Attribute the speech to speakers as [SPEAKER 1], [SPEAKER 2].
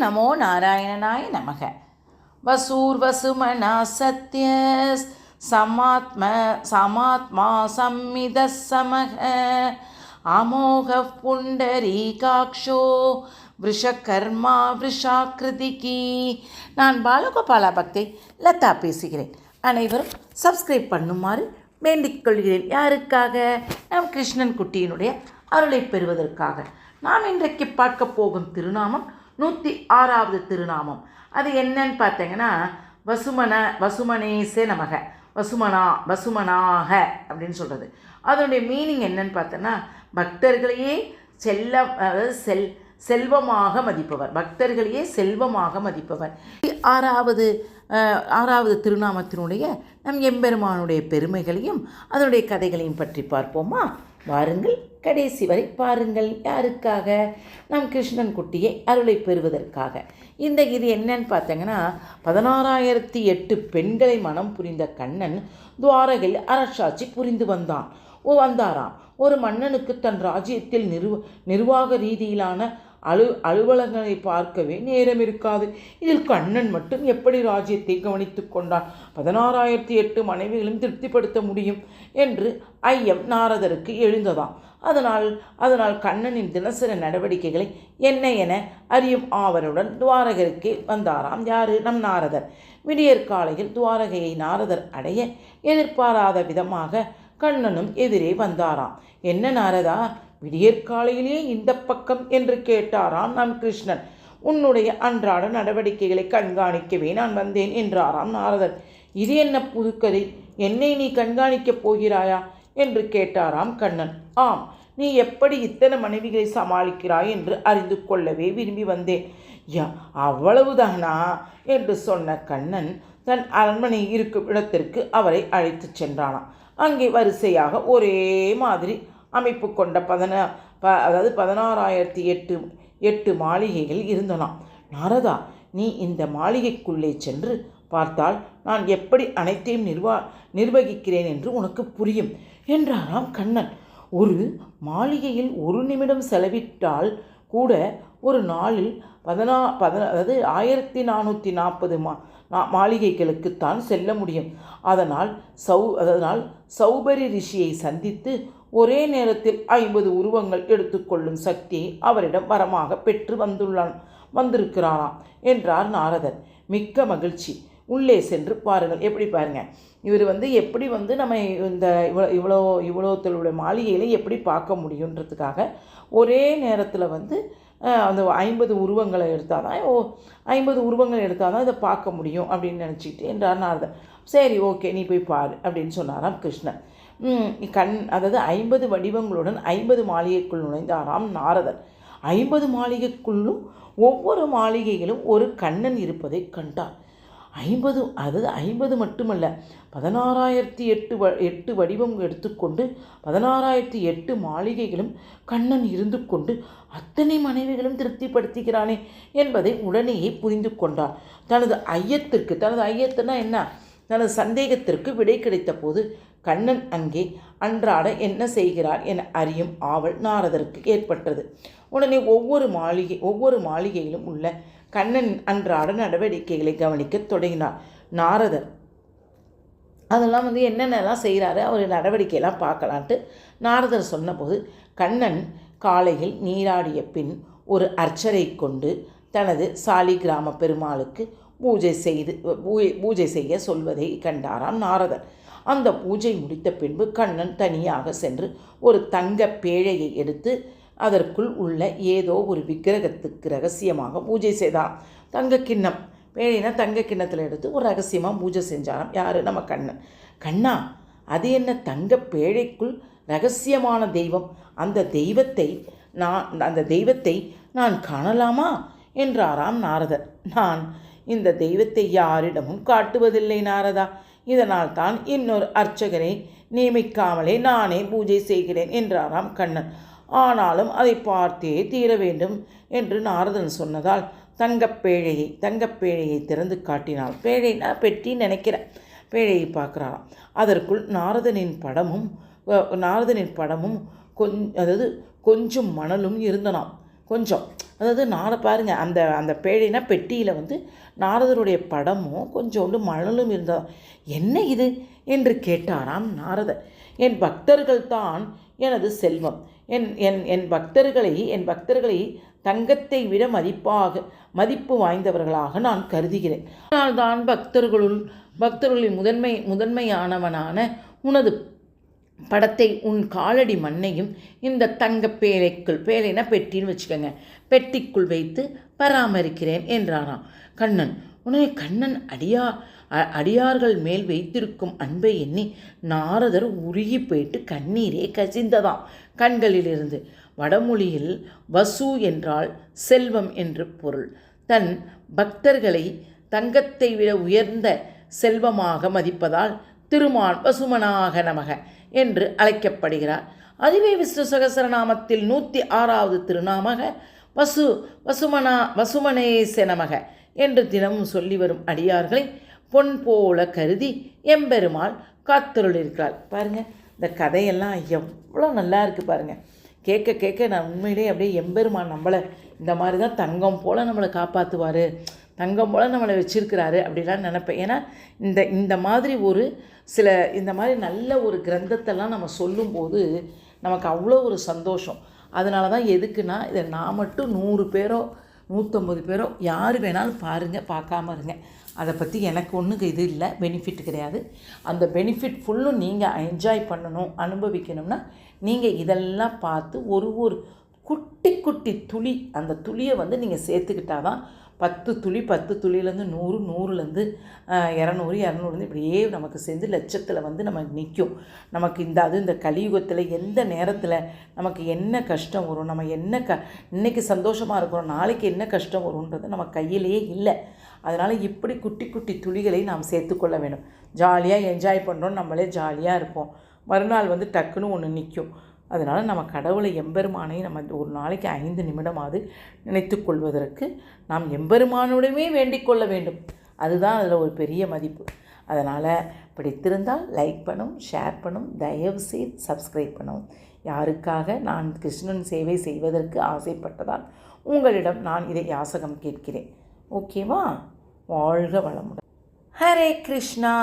[SPEAKER 1] நமோ நாராயணனாய நமக. வசூர்வசுமனா சத்ய சமாத்மா சம்மித சமக அமோக புண்டரீகாக்ஷோ விஷகர்மா விஷாக்கிருதிகி. நான் பாலகோபாலா பக்தை லதா பேசுகிறேன். அனைவரும் சப்ஸ்கிரைப் பண்ணுமாறு வேண்டிக் கொள்கிறேன். யாருக்காக? நம் கிருஷ்ணன் குட்டியினுடைய அருளை பெறுவதற்காக. நாம் இன்றைக்கு பார்க்க போகும் திருநாமம் 106வது திருநாமம். அது என்னன்னு பார்த்தீங்கன்னா வசுமனேசே நமக, வசுமனாக அப்படின்னு சொல்கிறது. அதனுடைய மீனிங் என்னன்னு பார்த்தோன்னா பக்தர்களையே செல்வமாக மதிப்பவர், பக்தர்களையே செல்வமாக மதிப்பவர். ஆறாவது திருநாமத்தினுடைய நம் எம்பெருமானுடைய பெருமைகளையும் அதனுடைய கதைகளையும் பற்றி பார்ப்போமா? வாருங்கள், கடைசி வரை பாருங்கள். யாருக்காக? நம் கிருஷ்ணன் குட்டியை அருளை பெறுவதற்காக. இது என்னன்னு பார்த்தீங்கன்னா 16,008 பெண்களை மனம் புரிந்த கண்ணன் துவாரகையில் அரசாட்சி புரிந்து வந்தாராம். ஒரு மன்னனுக்கு தன் ராஜ்யத்தில் நிர்வாக ரீதியிலான அலுவலகங்களை பார்க்கவே நேரம் இருக்காது. இதில் கண்ணன் மட்டும் எப்படி ராஜ்யத்தை கவனித்து கொண்டான்? 16,008 மனைவிகளும் திருப்திப்படுத்த முடியும் என்று ஐயம் நாரதருக்கு எழுந்ததாம். அதனால் கண்ணனின் தினசரி நடவடிக்கைகளை என்ன என அறியும் ஆவலுடன் துவாரகருக்கே வந்தாராம். யாரு? நம் நாரதர். விடியற்காலையில் துவாரகையை நாரதர் அடைய எதிர்பாராத விதமாக கண்ணனும் எதிரே வந்தாராம். என்ன நாரதா, விடியற்காலையிலேயே இந்த பக்கம் என்று கேட்டாராம் நம் கிருஷ்ணன். உன்னுடைய அன்றாட நடவடிக்கைகளை கண்காணிக்கவே நான் வந்தேன் என்றாராம் நாரதர். இது என்ன புதுக்கதை? என்னை நீ கண்காணிக்கப் போகிறாயா என்று கேட்டாராம் கண்ணன். ஆம், நீ எப்படி இத்தனை மனைவிகளை சமாளிக்கிறாய் என்று அறிந்து கொள்ளவே விரும்பி வந்தேன். அவ்வளவுதானா என்று சொன்ன கண்ணன் தன் அரண்மனை இருக்கும் இடத்திற்கு அவரை அழைத்து சென்றானாம். அங்கே வரிசையாக ஒரே மாதிரி அமைப்பு கொண்ட 16,008 மாளிகைகள் இருந்தனாம். நாரதா, நீ இந்த மாளிகைக்குள்ளே சென்று பார்த்தால் நான் எப்படி அனைத்தையும் நிர்வகிக்கிறேன் என்று உனக்கு புரியும் என்றாராம் கண்ணன். ஒரு மாளிகையில் ஒரு நிமிடம் செலவிட்டால் கூட ஒரு நாளில் 1440 மாளிகைகளுக்குத்தான் செல்ல முடியும். அதனால் சௌபரி ரிஷியை சந்தித்து ஒரே நேரத்தில் 50 உருவங்கள் எடுத்துக்கொள்ளும் சக்தியை அவரிடம் வரமாக பெற்று வந்திருக்கிறாராம் என்றார் நாரதர். மிக்க மகிழ்ச்சி, உள்ளே சென்று பாருங்கள். எப்படி பாருங்கள், இவர் எப்படி நம்ம இந்த இவ்வளோத்தலுடைய மாளிகையில எப்படி பார்க்க முடியுன்றதுக்காக ஒரே நேரத்தில் அந்த 50 உருவங்களை எடுத்தால் தான் 50 உருவங்கள் எடுத்தால் தான் இதை பார்க்க முடியும் அப்படின்னு நினச்சிக்கிட்டு என்றார் நாரதர். சரி, ஓகே, நீ போய் பாரு அப்படின்னு சொன்னாராம் கிருஷ்ணன். 50 வடிவங்களுடன் 50 மாளிகைக்குள் நுழைந்தாராம் நாரதர். 50 மாளிகைக்குள்ளும் ஒவ்வொரு மாளிகையிலும் ஒரு கண்ணன் இருப்பதை கண்டார். 50 மட்டுமல்ல, 16,008 வடிவம் எடுத்துக்கொண்டு 16,008 மாளிகைகளும் கண்ணன் இருந்து கொண்டு அத்தனை மனைவிகளும் திருப்திப்படுத்துகிறானே என்பதை உடனேயே புரிந்து கொண்டார். தனது ஐயத்துனா என்ன, தனது சந்தேகத்திற்கு விடை கிடைத்த போது கண்ணன் அங்கே அன்றாட என்ன செய்கிறார் என அறியும் ஆவல் நாரதருக்கு ஏற்பட்டது. உடனே ஒவ்வொரு மாளிகையிலும் உள்ள கண்ணன் அன்றாட நடவடிக்கைகளை கவனிக்க தொடங்கினார் நாரதர். அதெல்லாம் என்னென்னலாம் செய்கிறாரு, அவர் நடவடிக்கையெல்லாம் பார்க்கலான்ட்டு நாரதர் சொன்னபோது கண்ணன் காலையில் நீராடிய பின் ஒரு அர்ச்சரை கொண்டு தனது சாலிகிராம பெருமாளுக்கு பூஜை செய்ய சொல்வதை கண்டாராம் நாரதர். அந்த பூஜை முடித்த பின்பு கண்ணன் தனியாக சென்று ஒரு தங்க பேழையை எடுத்து அதற்குள் உள்ள ஏதோ ஒரு விக்கிரகத்துக்கு ரகசியமாக பூஜை செய்தாராம். தங்க கிண்ணம், பேழைனா தங்க கிண்ணத்தில் எடுத்து ஒரு ரகசியமாக பூஜை செஞ்சாராம். யார்? நம்ம கண்ணன். கண்ணா, அது என்ன தங்க பேழைக்குள் ரகசியமான தெய்வம்? அந்த தெய்வத்தை நான் காணலாமா என்றாராம் நாரதர். நான் இந்த தெய்வத்தை யாரிடமும் காட்டுவதில்லை நாரதா, இதனால் தான் இன்னொரு அர்ச்சகரை நியமிக்காமலே நானே பூஜை செய்கிறேன் என்றாராம் கண்ணன். ஆனாலும் அதை பார்த்தே தீர வேண்டும் என்று நாரதன் சொன்னதால் தங்கப்பேழையை திறந்து காட்டினாள். பேழைனா பெட்டி நினைக்கிறேன். பேழையை பார்க்குறாராம். அதற்குள் நாரதனின் படமும் கொஞ்சம் மணலும் இருந்தனாம். கொஞ்சம் அதாவது பாருங்கள், அந்த அந்த பேழைனா பெட்டியில் வந்து நாரதருடைய படமும் கொஞ்சோண்டு மணலும் இருந்ததாம். என்ன இது என்று கேட்டாராம் நாரதர். என் பக்தர்கள் தான் எனது செல்வம். என் பக்தர்களை தங்கத்தை விட மதிப்பு வாய்ந்தவர்களாக நான் கருதுகிறேன். அதனால்தான் பக்தர்களின் முதன்மையானவனான உனது படத்தை உன் காலடி மண்ணையும் இந்த தங்க பேழைனா பெட்டின்னு வச்சுக்கோங்க, பெட்டிக்குள் வைத்து பராமரிக்கிறேன் என்றாராம் கண்ணன். உடனே கண்ணன் அடியார்கள் மேல் வைத்திருக்கும் அன்பை எண்ணி நாரதர் உருகி போயிட்டு கண்ணீரே கசிந்ததாம் கண்களிலிருந்து. வடமொழியில் வசு என்றால் செல்வம் என்று பொருள். தன் பக்தர்களை தங்கத்தை விட உயர்ந்த செல்வமாக மதிப்பதால் திருமால் வசுமனாக நமக என்று அழைக்கப்படுகிறார். அதுவே விஷ்ணு சகசரநாமத்தில் 106வது திருநாமக வசுமனேச நமக என்று தினமும் சொல்லி வரும் அடியார்களை பொன் போல கருதி எம்பெருமாள் காத்தருளிருக்கிறாள். பாருங்கள், இந்த கதையெல்லாம் எவ்வளோ நல்லா இருக்குது பாருங்கள். கேட்க கேட்க நான் உண்மையிலே அப்படியே எம்பெருமான் நம்மளை இந்த மாதிரி தான் தங்கம் போல் நம்மளை காப்பாற்றுவார், தங்கம் போல் நம்மளை வச்சுருக்கிறாரு அப்படிலாம் நினப்பேன். ஏன்னா இந்த மாதிரி இந்த மாதிரி நல்ல ஒரு கிரந்தத்தெல்லாம் நம்ம சொல்லும்போது நமக்கு அவ்வளோ ஒரு சந்தோஷம். அதனால தான் எதுக்குன்னா, இதை நான் மட்டும் 100 பேரோ 150 பேரோ யார் வேணாலும் பாருங்கள், பார்க்காம இருங்க. அதை பற்றி எனக்கு ஒன்றும் இது இல்லை, பெனிஃபிட் கிடையாது. அந்த பெனிஃபிட் ஃபுல்லும் நீங்கள் என்ஜாய் பண்ணணும், அனுபவிக்கணும்னா நீங்கள் இதெல்லாம் பார்த்து ஒரு குட்டி குட்டி துளி, அந்த துளியை வந்து நீங்கள் சேர்த்துக்கிட்டால் தான் 10 துளியிலேருந்து 100, 100லேருந்து 200, 200 இப்படியே நமக்கு சேர்ந்து லட்சத்தில் வந்து நம்ம நிற்கும். நமக்கு இந்த கலியுகத்தில் எந்த நேரத்தில் நமக்கு என்ன கஷ்டம் வரும், நம்ம இன்றைக்கி சந்தோஷமாக இருக்கிறோம், நாளைக்கு என்ன கஷ்டம் வரும்ன்றது நம்ம கையிலேயே இல்லை. அதனால் இப்படி குட்டி குட்டி துளிகளை நாம் சேர்த்துக்கொள்ள வேண்டும். ஜாலியாக என்ஜாய் பண்ணுறோம், நம்மளே ஜாலியாக இருப்போம். மறுநாள் வந்து டக்குன்னு ஒன்று நிற்கும். அதனால் நம்ம கடவுளை எம்பெருமானை நம்ம ஒரு நாளைக்கு 5 நிமிடமாவது நினைத்து கொள்வதற்கு நாம் எம்பெருமானுடனே வேண்டிக் கொள்ள வேண்டும். அதுதான் அதில் ஒரு பெரிய மதிப்பு. அதனால் பிடித்திருந்தால் லைக் பண்ணும், ஷேர் பண்ணும், தயவு செய்து சப்ஸ்கிரைப் பண்ணும். யாருக்காக நான் கிருஷ்ணன் சேவை செய்வதற்கு ஆசைப்பட்டதால் உங்களிடம் நான் இதை யாசகம் கேட்கிறேன். ஓகேவா? வாழ்க வளமுடன். ஹரே கிருஷ்ணா.